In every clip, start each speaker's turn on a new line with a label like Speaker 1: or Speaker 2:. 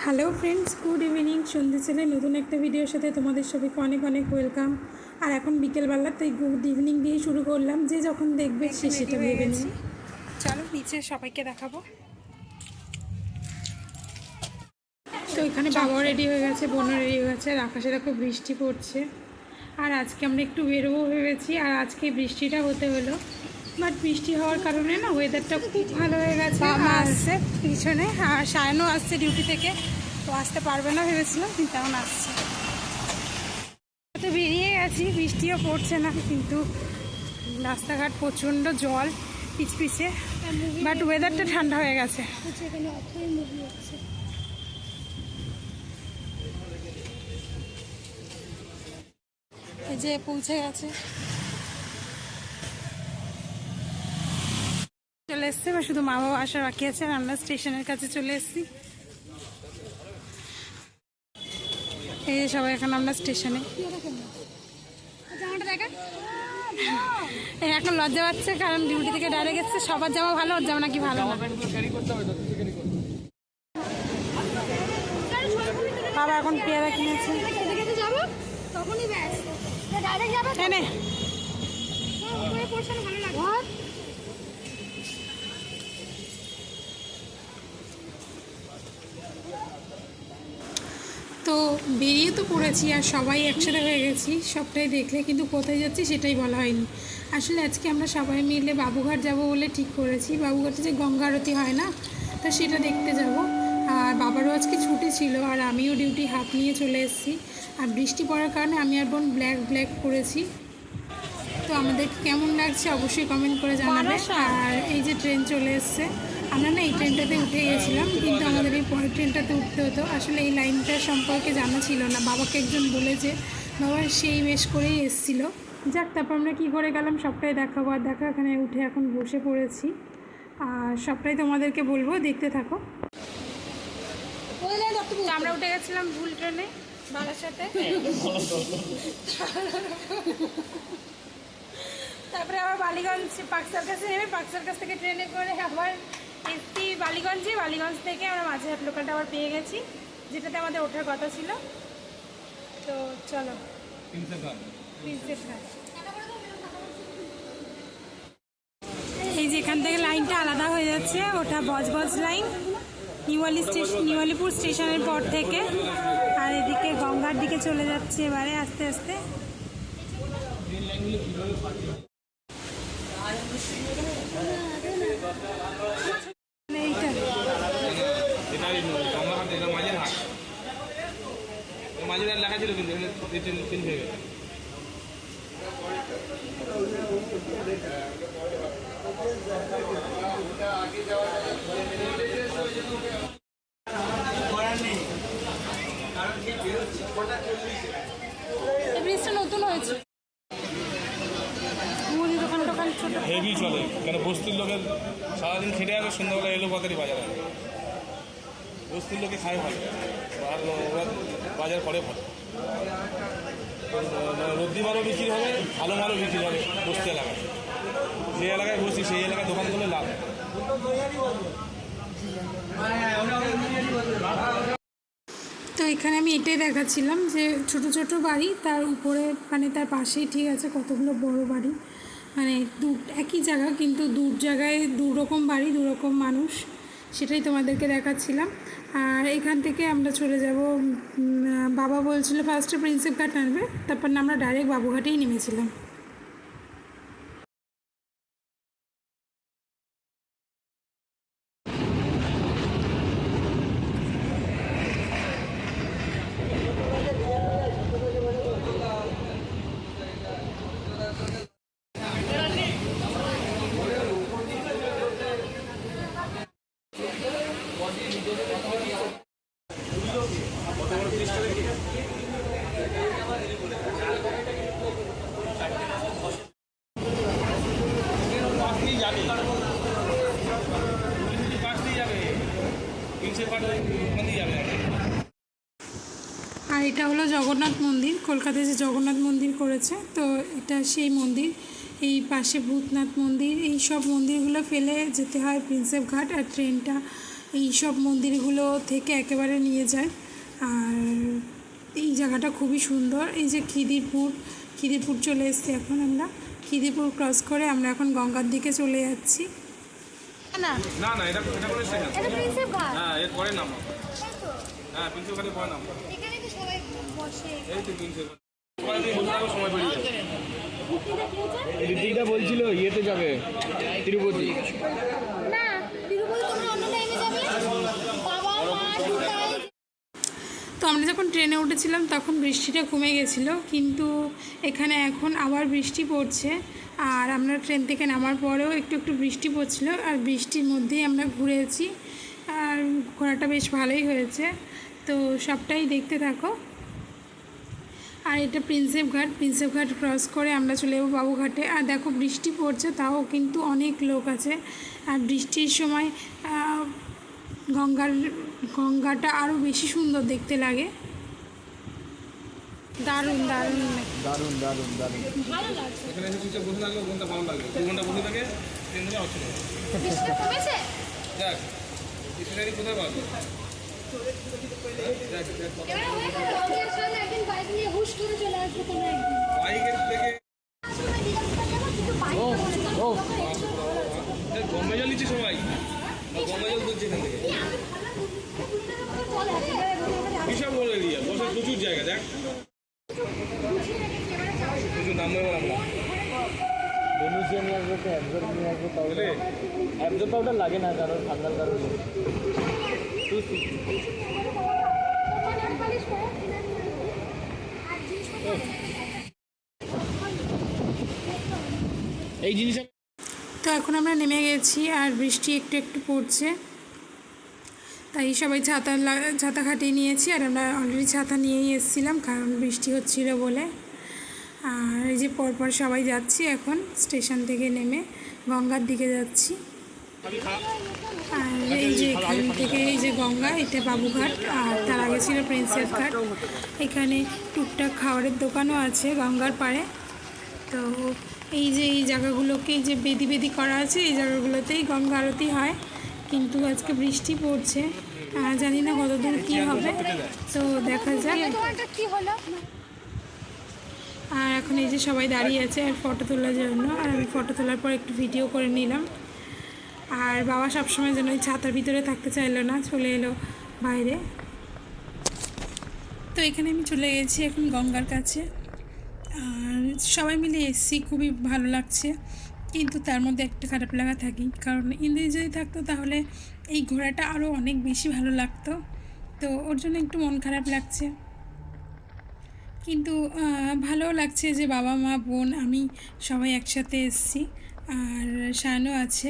Speaker 1: Hello friends, good evening. সন্ধ্যে ছেলে নতুন একটা ভিডিওর সাথে তোমাদের সবাইকে অনেক অনেক ওয়েলকাম। আর এখন বিকেলবেলা, তাই গুড ইভিনিং দিয়ে শুরু করলাম। যে যখন দেখবে সে সেটা ভেবে নিই। চলো নিচে সবাইকে দেখাবো। তো এখানে বাবাও রেডি হয়ে গেছে, বোনও রেডি হয়ে গেছে। আর আকাশে দেখো বৃষ্টি পড়ছে। আর আজকে আমরা একটু বেরোবো ভেবেছি, আর আজকে বৃষ্টিটা হতে হলো। বাট বৃষ্টি হওয়ার কারণে না ওয়েদারটা খুব ভালো হয়ে গেছে। মা আসছে পিছনে, আর সায়নও আসছে ডিউটি থেকে, তো আসতে পারবে না ভেবেছিলাম, কিন্তু এখন আসছে। তো বেরিয়ে গেছি, বৃষ্টিও পড়ছে না, কিন্তু রাস্তাঘাট প্রচণ্ড জল পিচপিচে, বাট ওয়েদারটা ঠান্ডা হয়ে গেছে। এই যে পৌঁছে গেছে, চলে এসছে। বা শুধু মা বাবা আসার বাকি আছে, আর আমরা স্টেশনের কাছে চলে এসেছি। এই যে সবাই এখন আমরা স্টেশনে। এখন লজ্জা পাচ্ছে, কারণ ডিউটি থেকে ডাইরেক্ট এসছে। সবার জামা ভালো, ওর জামা নাকি ভালো না। বাবা এখন পেয়ারা কিনেছে। তো বেরিয়ে তো পড়েছি, আর সবাই একসাথে হয়ে গেছি। সবটাই দেখলে, কিন্তু কোথায় যাচ্ছি সেটাই বলা হয়নি। আসলে আজকে আমরা সবাই মিলে বাবুঘাট যাব বলে ঠিক করেছি। বাবুঘাটে যে গঙ্গা আরতি হয় না, তো সেটা দেখতে যাব। আর বাবারও আজকে ছুটি ছিল, আর আমিও ডিউটি হাত নিয়ে চলে এসেছি। আর বৃষ্টি পড়ার কারণে আমি আর বোন ব্ল্যাক ব্ল্যাক করেছি। তো আমাদেরকে কেমন লাগছে অবশ্যই কমেন্ট করে জানাবে। আর এই যে ট্রেন চলে এসছে, আমরা না এই ট্রেনটাতে উঠে গিয়েছিলাম, কিন্তু আমাদের এই পরের ট্রেনটাতে উঠতে হতো। আসলে এই লাইনটার সম্পর্কে জানা ছিল না, বাবাকে একজন বলেছে, বাবা সেই বেশ করেই এসেছিলো। যাক, তারপর আমরা কী করে গেলাম সবটাই দেখাবো। আর দেখো এখানে উঠে এখন বসে পড়েছি, আর সবটাই তোমাদেরকে বলবো, দেখতে থাকো। আমরা উঠে গেছিলাম ভুল ট্রেনে, বাবার সাথে। তারপরে আবার বালিগঞ্জ পাকসার কাছে নেমে, পাকসার কাছ থেকে ট্রেনে করে আবার এসছি বালিগঞ্জে। বালিগঞ্জ থেকে আমরা মাঝেরহাট লোকালটা আবার পেয়ে গেছি, যেটাতে আমাদের ওঠার কথা ছিল। তো চলো, প্রিন্সেপ ঘাট। এই যে এখান থেকে লাইনটা আলাদা হয়ে যাচ্ছে, ওটা বজবজ লাইন, নিউয়ালিপুর স্টেশনের পর থেকে। আর এদিকে গঙ্গার দিকে চলে যাচ্ছে এবারে আস্তে আস্তে।
Speaker 2: লেখা ছিল কিন্তু
Speaker 1: ব্রিজটা নতুন হয়েছে, মুদি দোকান টোকান ছোট
Speaker 2: হেভি চলে, কেন বস্তির লোকের সারাদিন খেটে আসে, সন্ধ্যাবেলা এলো পাতারি বাজার হয়। বস্তির লোকে খায় ভালো, আর ওরা বাজার করে ভালো। রদ্দি মালও বিক্রি হবে, ভালো মালও বিক্রি হবে বস্তি এলাকায়। যে এলাকায় বসি সেই এলাকায় দোকান করলে লাভ।
Speaker 1: তো এখানে আমি এটাই দেখাচ্ছিলাম যে ছোট ছোট বাড়ি, তার উপরে মানে তার পাশেই ঠিক আছে কতগুলো বড় বাড়ি, মানে একই জায়গা, কিন্তু দূর জায়গায় দু রকম বাড়ি, দু রকম মানুষ, সেটাই তোমাদেরকে দেখাচ্ছিলাম। আর এখান থেকে আমরা চলে যাব, বাবা বলছিল ফার্স্টে প্রিন্সেপ ঘাট আনবে, তারপর না আমরা ডাইরেক্ট বাবুঘাটেই নেমেছিলাম। আর এটা হলো জগন্নাথ মন্দির, কলকাতায় যে জগন্নাথ মন্দির করেছে, তো এটা সেই মন্দির। এই পাশে ভূতনাথ মন্দির, এই সব মন্দিরগুলো ফেলে যেতে হয় প্রিন্সেপ ঘাট। আর ট্রেনটা এই সব মন্দিরগুলো থেকে একেবারে নিয়ে যায়। আর এই জায়গাটা খুবই সুন্দর। এই যে খিদিরপুর চলে এসেছি এখন আমরা। খিদিরপুর ক্রস করে আমরা এখন গঙ্গার দিকে চলে যাচ্ছি।
Speaker 3: না
Speaker 2: না না, এটা করে স্টেশন।
Speaker 3: এটা প্রিন্সেপ ঘাট।
Speaker 2: হ্যাঁ, এর পরে নাম।
Speaker 3: তাই তো?
Speaker 2: হ্যাঁ, প্রিন্সেপ ঘাটের পরে নাম।
Speaker 3: এখানে তো সবাই বসে।
Speaker 2: এই তো প্রিন্সেপ ঘাট। সবাই দিয়ে বসে থাকো, সময় বেরিয়ে যাবে।
Speaker 3: বুকিংটা কি হয়েছে?
Speaker 4: ঋতিকদা বলছিল ইয়েতে যাবে তিরুপতি।
Speaker 3: না, তিরুপতি তোমরা অন্য টাইমে যাবে। বাবা মা দুটাই।
Speaker 1: তো আমরা যখন ট্রেনে উঠেছিলাম তখন বৃষ্টিটা কমে গেছিলো, কিন্তু এখানে এখন আবার বৃষ্টি পড়ছে। আর আমরা ট্রেন থেকে নামার পরেও একটু একটু বৃষ্টি পড়ছিল, আর বৃষ্টির মধ্যেই আমরা ঘুরেছি। আর ঘোরাটা বেশ ভালোই হয়েছে। তো সবটাই দেখতে থাকো। আর এটা প্রিন্সেপ ঘাট ক্রস করে আমরা চলে যাবো বাবুঘাটে। আর দেখো বৃষ্টি পড়ছে, তাও কিন্তু অনেক লোক আছে। আর বৃষ্টির সময় গঙ্গাটা আরও বেশি সুন্দর দেখতে লাগে। দারুণ দারুণ লাগে।
Speaker 4: দারুণ দারুণ দারুণ।
Speaker 3: ভালো লাগছে।
Speaker 2: এখানে এসে চুপচাপ বসে থাকলে ঘন্টা ভালো লাগবে। 2 ঘন্টা বসে থাকে, ট্রেন ধরে অচল হবে।
Speaker 3: বৃষ্টিটা কমেছে?
Speaker 2: দেখ, স্টেশনারি কোথায় পাবো? দেখ,
Speaker 3: এবারে হয়ে গেল। রথের সামনে একদিন বাইক নিয়ে হুশ করে চলে আসবো কোনো একদিন।
Speaker 2: বাইকের থেকে
Speaker 3: আসলে দিদার যাবো, কিন্তু বাইকটা মনে হয়
Speaker 4: ও।
Speaker 2: গঙ্গা জল নিচ্ছে সবাই। গঙ্গা জল তুলছে এখান থেকে। বিশাল বড় এরিয়া, বসার প্রচুর জায়গা। দেখ, প্রচুর দাম দেবো আমরা।
Speaker 4: বেনুসিয়া নিয়ে আসবো, অ্যাবজর্ব নিয়ে আসবো, তাহলে
Speaker 2: বুঝলে?
Speaker 4: অ্যাবজর্ব পাউডার লাগে না কারণ ঠান্ডার কারণে। এই জিনিস
Speaker 1: তো এখন আমরা নেমে গেছি, আর বৃষ্টি একটু একটু পড়ছে, তাই সবাই ছাতা খাটিয়ে নিয়েছি। আর আমরা অলরেডি ছাতা নিয়েই এসেছিলাম, কারণ বৃষ্টি হচ্ছিল বলে। আর এই যে পরপর সবাই যাচ্ছি এখন স্টেশন থেকে নেমে গঙ্গার দিকে যাচ্ছি। আর এই যে এখান থেকে এই যে গঙ্গা, এটা বাবুঘাট, আর তার আগে ছিল প্রিন্সেপ ঘাট। এখানে টুকটাক খাবারের দোকানও আছে গঙ্গার পাড়ে। তো এই যে এই জায়গাগুলোকে যে বেদি করা আছে, এই জায়গাগুলোতেই গঙ্গা আরতি হয়। কিন্তু আজকে বৃষ্টি পড়ছে, জানি না কতদূর কী হবে, তো দেখা যাক।
Speaker 3: তোমারটা কি হলো?
Speaker 1: আর এখন এই যে সবাই দাঁড়িয়ে আছে আর ফটো তোলার জন্য। আর আমি ফটো তোলার পর একটু ভিডিও করে নিলাম। আর বাবা সবসময় যেন ওই ছাতার ভিতরে থাকতে চাইলো না, চলে এলো বাইরে। তো এখানে আমি চলে গেছি এখন গঙ্গার কাছে। আর সবাই মিলে এসছি, খুবই ভালো লাগছে। কিন্তু তার মধ্যে একটা খারাপ লাগা থাকি, কারণ ইন্দ্রিজ যদি থাকতো তাহলে এই ঘোরাটা আরও অনেক বেশি ভালো লাগতো। তো ওর জন্য একটু মন খারাপ লাগছে। কিন্তু ভালোও লাগছে যে বাবা মা বোন আমি সবাই একসাথে এসেছি। আর শানও আছে,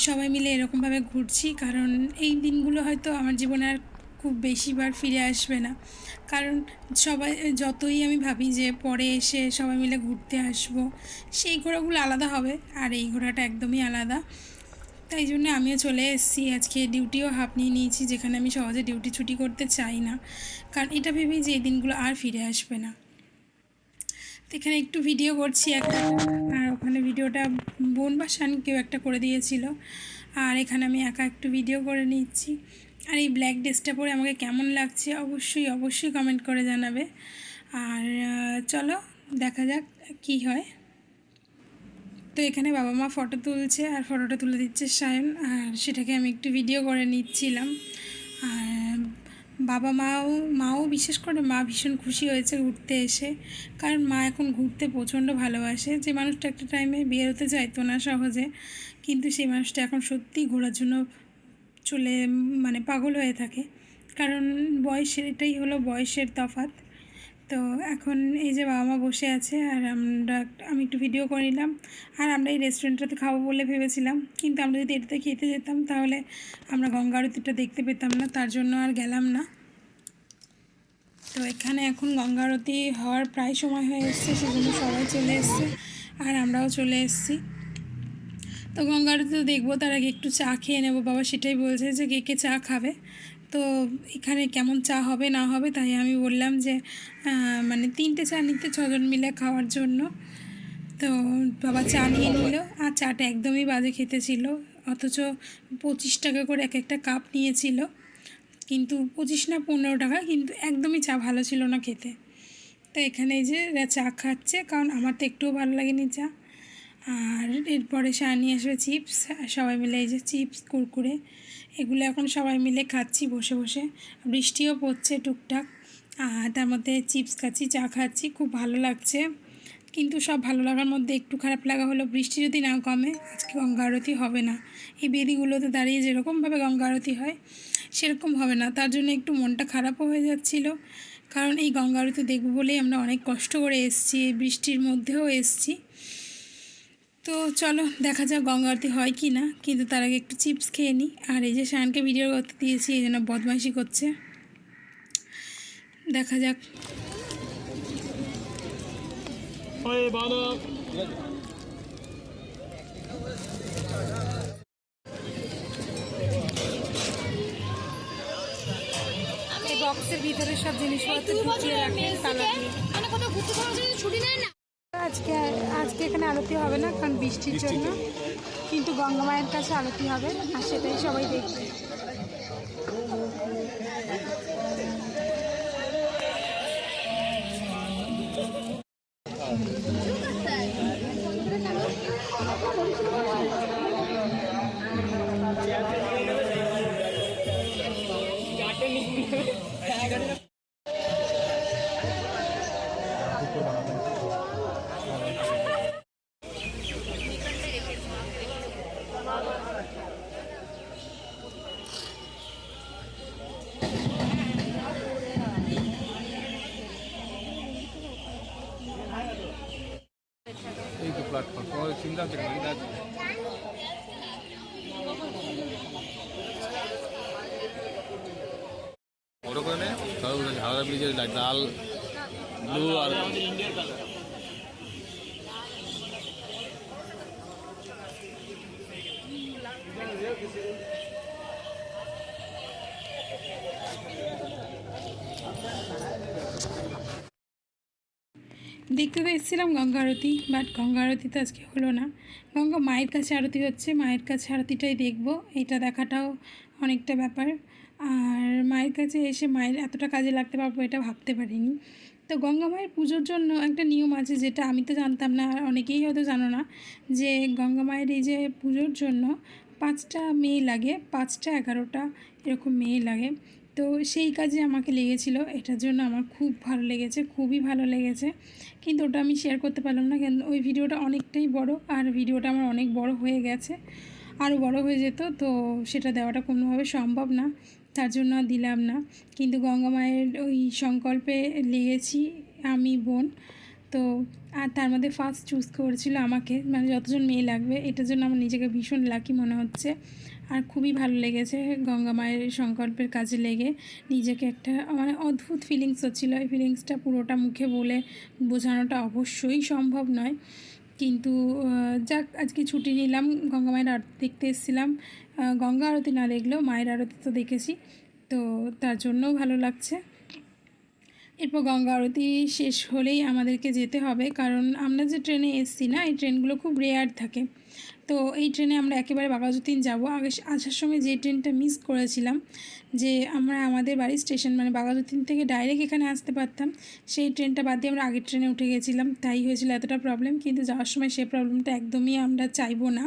Speaker 1: সবাই মিলে এরকমভাবে ঘুরছি। কারণ এই দিনগুলো হয়তো আমার জীবনে আর খুব বেশিবার ফিরে আসবে না। কারণ সবাই যতই আমি ভাবি যে পরে এসে সবাই মিলে ঘুরতে আসবো, সেই ঘোরাগুলো আলাদা হবে, আর এই ঘোরাটা একদমই আলাদা। তাই জন্য আমিও চলে এসেছি। আজকে ডিউটিও হাফ নিয়ে নিয়েছি, যেখানে আমি সহজে ডিউটি ছুটি করতে চাই না, কারণ এটা ভেবেই যে এই দিনগুলো আর ফিরে আসবে না। তো এখানে একটু ভিডিও করছি একটা, আর ওখানে ভিডিওটা বোন বা শান কেউ একটা করে দিয়েছিল। আর এখানে আমি একা একটু ভিডিও করে নিচ্ছি। আর এই ব্ল্যাক ড্রেসটা পরে আমাকে কেমন লাগছে অবশ্যই কমেন্ট করে জানাবে। আর চলো দেখা যাক কি হয়। তো এখানে বাবা মা ফটো তুলছে, আর ফটোটা তুলে দিচ্ছে সায়ন, আর সেটাকে আমি একটু ভিডিও করে নিচ্ছিলাম। আর বাবা মাও বিশেষ করে মা ভীষণ খুশি হয়েছে ঘুরতে এসে, কারণ মা এখন ঘুরতে প্রচণ্ড ভালোবাসে। যে মানুষটা একটা টাইমে বেরোতে চাইতো না সহজে, কিন্তু সেই মানুষটা এখন সত্যিই ঘোরার জন্য পাগল হয়ে থাকে। কারণ এটাই হলো বয়সের তফাৎ। তো এখন এই যে বাবা মা বসে আছে, আর আমি একটু ভিডিও করে নিলাম। আর আমরা এই রেস্টুরেন্টটাতে খাবো বলে ভেবেছিলাম, কিন্তু আমরা যদি এটাতে খেতে যেতাম তাহলে আমরা গঙ্গা আরতিটা দেখতে পেতাম না, তার জন্য আর গেলাম না। তো এখানে এখন গঙ্গা আরতি হওয়ার প্রায় সময় হয়ে এসছে, সেজন্য সবাই চলে এসছে, আর আমরাও চলে এসেছি। তো গঙ্গা আরতি তো দেখবো, তার আগে একটু চা খেয়ে নেবো। বাবা সেটাই বলছে যে কে চা খাবে। তো এখানে কেমন চা হবে না হবে, তাই আমি বললাম যে 3টে চা নিতে 6 জন মিলে খাওয়ার জন্য। তো বাবা চা নিয়ে নিল, আর চাটা একদমই বাজে খেতে ছিল, অথচ 25 টাকা করে এক একটা কাপ নিয়েছিল, কিন্তু 25 না 15 টাকা, কিন্তু একদমই চা ভালো ছিল না খেতে। তো এখানে এই যে এরা চা খাচ্ছে, কারণ আমার তো একটুও ভালো লাগেনি চা। আর এরপরে চা নিয়ে আসবে চিপস, সবাই মিলে এই যে চিপস কুরকুরে এগুলো এখন সবাই মিলে খাচ্ছি বসে বসে। বৃষ্টিও পড়ছে টুকটাক, আর তার মধ্যে চিপস খাচ্ছি, চা খাচ্ছি, খুব ভালো লাগছে। কিন্তু সব ভালো লাগার মধ্যে একটু খারাপ লাগা হলো, বৃষ্টি যদি না কমে আজকে গঙ্গা আরতি হবে না। এই বেদিগুলোতে দাঁড়িয়ে যেরকমভাবে গঙ্গা আরতি হয় সেরকম হবে না, তার জন্য একটু মনটা খারাপও হয়ে যাচ্ছিল। কারণ এই গঙ্গা আরতি দেখব বলেই আমরা অনেক কষ্ট করে এসেছি, বৃষ্টির মধ্যেও এসেছি। তো চলো দেখা যাক গঙ্গা আরতি হয় কি না, কিন্তু তার আগে একটু চিপস খেয়ে নিই। আর এই যে শানকে ভিডিও করতে দিয়েছি, এই জন্য বদমাইশি করছে, দেখা যাক। এই বক্সের ভিতরে সব জিনিসপত্র ঢুকিয়ে রাখে তালা দিয়ে।
Speaker 3: মানে কোথাও ঘুরতে যাওয়ার জন্য ছুটি নেয় না।
Speaker 1: আজকে আজকে এখানে আরতি হবে না, কারণ বৃষ্টির জন্য, কিন্তু গঙ্গা মায়ের কাছে আরতি হবে, আর সেটাই সবাই দেখবে।
Speaker 2: এই তো প্ল্যাটফর্ম, তোমার চিন্তা হচ্ছে না ওটা করে নেয়, হাওড়া ব্রিজের লাল ব্লু আর ইন্ডিয়ার কালার।
Speaker 1: দেখতে তো এসেছিলাম গঙ্গা আরতি, বাট গঙ্গা আরতি তো আজকে হলো না। গঙ্গা মায়ের কাছে আরতি হচ্ছে, মায়ের কাছে আরতিটাই দেখবো, এটা দেখাটাও অনেকটা ব্যাপার। আর মায়ের কাছে এসে মায়ের এতটা কাজে লাগতে পারবো এটা ভাবতে পারিনি। তো গঙ্গা মায়ের পুজোর জন্য একটা নিয়ম আছে, যেটা আমি তো জানতাম না, আর অনেকেই হয়তো জানো না, যে গঙ্গা মায়ের এই যে পুজোর জন্য 5টা মেয়ে লাগে, 5টা 11টা এরকম মেয়ে লাগে। তো সেই কাজে আমাকে লেগেছিল, এটার জন্য আমার খুব ভালো লেগেছে, খুবই ভালো লেগেছে। কিন্তু ওটা আমি শেয়ার করতে পারলাম না, কেন ওই ভিডিওটা অনেকটাই বড়, আর ভিডিওটা আমার অনেক বড় হয়ে গেছে, আরও বড় হয়ে যেত, তো সেটা দেওয়াটা কোনোভাবে সম্ভব না, তার জন্য আর দিলাম না। কিন্তু গঙ্গা মায়ের ওই সংকল্পে লেগেছি আমি, বোন। তো আর তার মধ্যে ফার্স্ট চুজ করেছিল আমাকে, মানে যতজন মেয়ে লাগবে, এটার জন্য আমার নিজেকে ভীষণ লাকি মনে হচ্ছে। আর খুবই ভালো লেগেছে গঙ্গা মায়ের সংকল্পের কাজে লেগে, নিজেকে একটা মানে অদ্ভুত ফিলিংস হচ্ছিলো। এই ফিলিংসটা পুরোটা মুখে বলে বোঝানোটা অবশ্যই সম্ভব নয়, কিন্তু যাক আজকে ছুটি নিলাম, গঙ্গা মায়ের আরতি দেখতে এসেছিলাম। গঙ্গা আরতি না দেখলেও মায়ের আরতি তো দেখেছি, তো তার জন্যও ভালো লাগছে। এরপর গঙ্গা আরতি শেষ হলেই আমাদেরকে যেতে হবে, কারণ আমরা যে ট্রেনে এসেছি না, এই ট্রেনগুলো খুব রেয়ার থাকে। তো এই ট্রেনে আমরা একেবারে বাঘাযতীন যাব। আগে আসার সময় যে ট্রেনটা মিস করেছিলাম, যে আমরা আমাদের বাড়ির স্টেশন মানে বাঘাযতীন থেকে ডাইরেক্ট এখানে আসতে পারতাম, সেই ট্রেনটা বাদ দিয়ে আমরা আগের ট্রেনে উঠে গেছিলাম, তাই হয়েছিল এতটা প্রবলেম। কিন্তু যাওয়ার সময় সেই প্রবলেমটা একদমই আমরা চাইবো না।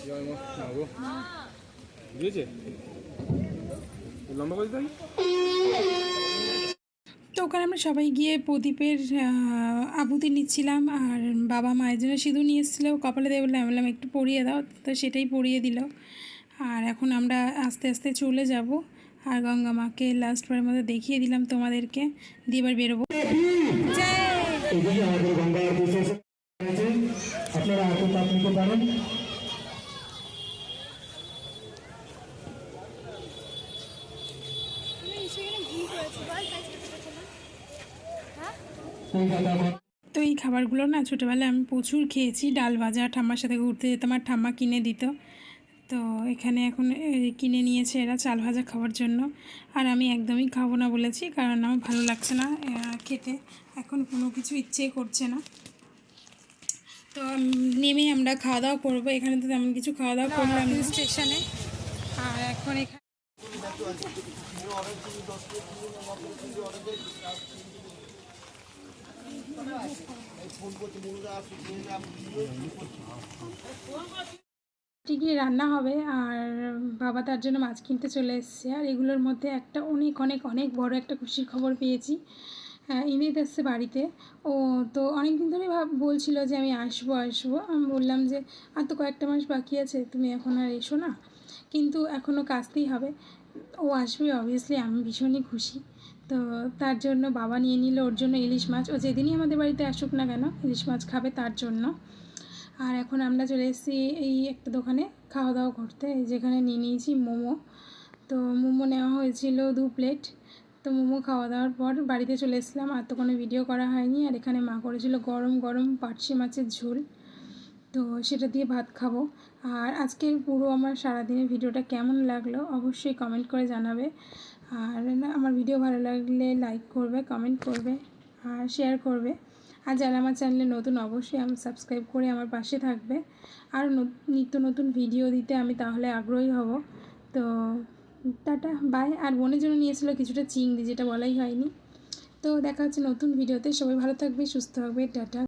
Speaker 2: জয় মা গো বুঝেছে লম্বা করে তাই।
Speaker 1: তো ওখানে আমরা সবাই গিয়ে প্রদীপের আহুতি নিচ্ছিলাম, আর বাবা মায়ের জন্য সিঁদুর নিয়ে এসেছিলো, কপালে দেবে বলে আমি বললাম একটু পরিয়ে দাও, তো সেটাই পরিয়ে দিল। আর এখন আমরা আস্তে আস্তে চলে যাব, আর গঙ্গা মাকে লাস্টবারের মধ্যে দেখিয়ে দিলাম তোমাদেরকে, দিয়ে এবার বেরোবো।
Speaker 5: এদিকে আমাদের গঙ্গা আরতি শেষ হয়েছে, আপনারা এখন পাঠ নিতে পারেন।
Speaker 1: তো এই খাবারগুলো না ছোটোবেলায় আমি প্রচুর খেয়েছি, ডাল ভাজা, ঠাম্মার সাথে ঘুরতে যেতাম আর ঠাম্মা কিনে দিত। তো এখানে এখন কিনে নিয়েছে এরা চাল ভাজা খাওয়ার জন্য, আর আমি একদমই খাবো না বলেছি, কারণ আমার ভালো লাগছে না খেতে, এখন কোনো কিছু ইচ্ছেই করছে না। তো নেমে আমরা খাওয়া দাওয়া করবো, এখানে তো তেমন কিছু খাওয়া দাওয়া করলাম স্টেশনে। আর এখন এখানে গিয়ে রান্না হবে, আর বাবা তার জন্য মাছ কিনতে চলে এসেছে। আর এগুলোর মধ্যে একটা অনেক অনেক অনেক বড় একটা খুশির খবর পেয়েছি। ইমেজ এসছে বাড়িতে, ও তো অনেক দিন ধরে বলছিল যে আমি আসবো। আমি বললাম যে আর তো কয়েকটা মাস বাকি আছে, তুমি এখন আর এসো না, কিন্তু এখনও কাজতেই হবে। ও আসবে অবভিয়াসলি, আমি ভীষণই খুশি। তো তার জন্য বাবা নিয়ে নিল ওর জন্য ইলিশ মাছ, ও যেদিনই আমাদের বাড়িতে আসুক না কেন ইলিশ মাছ খাবে তার জন্য। আর এখন আমরা চলে এসেছি এই একটা দোকানে খাওয়া দাওয়া করতে, যেখানে নিয়ে নিয়েছি মোমো। তো মোমো নেওয়া হয়েছিল 2 প্লেট। তো মোমো খাওয়া দাওয়ার পর বাড়িতে চলে এসেছিলাম, আর তো কোনো ভিডিও করা হয়নি। আর এখানে মা করেছিল গরম গরম পার্শে মাছের ঝোল, তো সেটা দিয়ে ভাত খাবো। আর আজকের পুরো আমার সারাদিনের ভিডিওটা কেমন লাগলো অবশ্যই কমেন্ট করে জানাবে। আর আমার ভিডিও ভালো লাগলে লাইক করবে, কমেন্ট করবে আর শেয়ার করবে। আর যারা আমার চ্যানেলে নতুন অবশ্যই আমি সাবস্ক্রাইব করে আমার পাশে থাকবে, আর নিত্য নতুন ভিডিও দিতে আমি তাহলে আগ্রহী হব। তো টাটা বাই। আর বোনের জন্য নিয়েছিল কিছুটা চিংড়ি, যেটা বলাই হয়নি। তো দেখা হচ্ছে নতুন ভিডিওতে, সবাই ভালো থাকবে, সুস্থ থাকবে, টাটা।